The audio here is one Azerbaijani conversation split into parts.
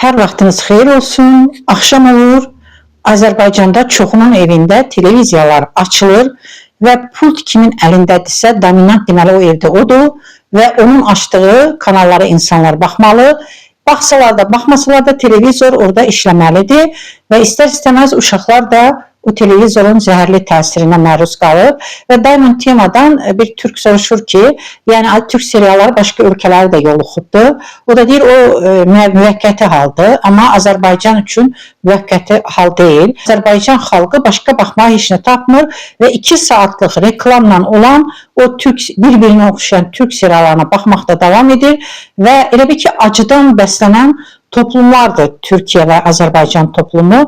Hər vaxtınız xeyir olsun. Axşam olur. Azərbaycanda çoxunun evində televiziyalar açılır və pult kimin əlindədirsə, dominant deməli o evdə odur və onun açdığı kanallara insanlar baxmalı. Baxsalar da, baxmasalar da televizor orada işləməlidir və istər-istəməz uşaqlar da o televizorun zəhərli təsirinə məruz qalır və Diamond temadan bir türk soruşur ki, yəni türk serialları başqa ölkələri də yoluxubdur. O da deyir, o müvəqqəti haldır, amma Azərbaycan üçün müvəqqəti hal deyil. Azərbaycan xalqı başqa baxmağa heç nə tapmır və 2 saatlıq reklamla olan o bir-birinə oxşayan türk seriallarına baxmaqda davam edir və elə bir ki, acıdan bəslənən toplumlardır Türkiyə və Azərbaycan toplumu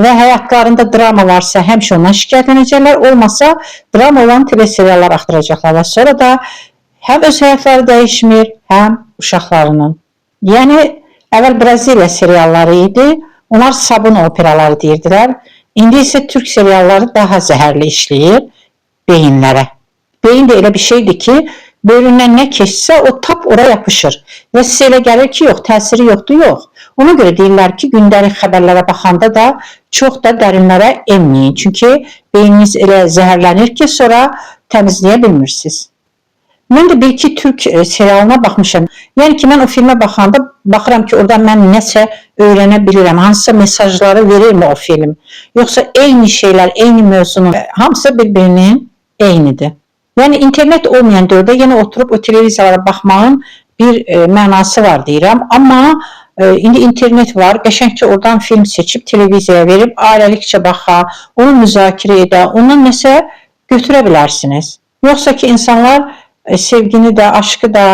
və həyatlarında drama varsa həmişə ondan şikayətlənəcəklər, olmasa drama olan teleseriallar axtaracaqlar və sonra da həm öz həyatları dəyişmir, həm uşaqlarının. Yəni, əvvəl Braziliya serialları idi, onlar sabun operaları deyirdilər, indi isə türk serialları daha zəhərli işləyir beyinlərə. Beyin də elə bir şeydir ki, bölündən nə keçsə o tap ora yapışır və sizə elə gəlir ki, yox, təsiri yoxdur, yox. Ona görə deyirlər ki, gündəlik xəbərlərə baxanda da çox da dərinlərə enməyin. Çünki beyniniz elə zəhərlənir ki, sonra təmizləyə bilmirsiniz. Mən də bir-iki türk serialına baxmışam. Yəni ki, mən o filmə baxanda baxıram ki, orada mən nəsə öyrənə bilirəm. Hansısa mesajları verirmi o film? Yoxsa eyni şeylər, eyni mövzunun hamısı bir-birinin eynidir. Yəni, internet olmayan dövrdə yenə oturub o televiziyalara baxmağın bir mənası var deyirəm. Amma indi internet var, qəşəngcə oradan film seçib televiziyaya verib, ailəlikcə baxa, onu müzakirə edə, ondan nəsə götürə bilərsiniz. Yoxsa ki, insanlar sevgini də, aşkı da,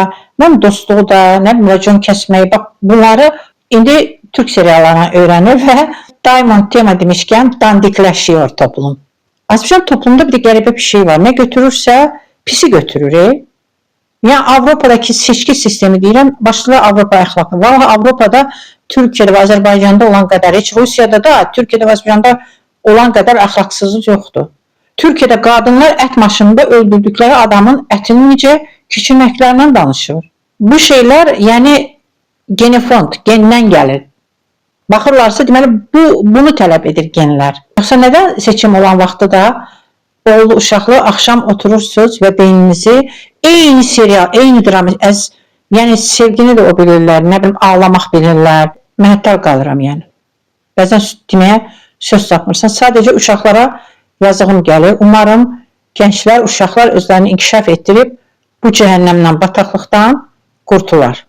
dostluğu da, racon kəsməyi, bax, bunları indi türk seriallarına öyrənir və Diamond tema demişkən dandikləşiyor toplum. Azərbaycan toplumda bir də qəribə bir şey var. Nə götürürsə, pisi götürür. Yəni, Avropadakı seçki sistemi deyirəm, başlıca Avropa əxlaqı. Vallahi Avropada, Türkiyədə və Azərbaycanda olan qədər, heç Rusiyada da, Türkiyədə və Azərbaycanda olan qədər əxlaqsızlıq yoxdur. Türkiyədə qadınlar ət maşınında öldürdükləri adamın ətini necə keçirməklərindən danışır. Bu şeylər, yəni, genofond, gendən gəlir. Baxırlarsa, deməli, bunu tələb edir genlər. Yoxsa nədən seçim olan vaxtda da oğlu, uşaqlı axşam oturursunuz və beyninizi eyni serial, eyni drama, yəni sevgini də o bilirlər, nə bilim, ağlamaq bilirlər. Məhəttar qalıram, yəni. Bəzən deməyə söz tapmırsan. Sadəcə uşaqlara yazığım gəlir. Umarım gənclər, uşaqlar özlərini inkişaf etdirib bu cəhənnəmdən, bataqlıqdan qurtular.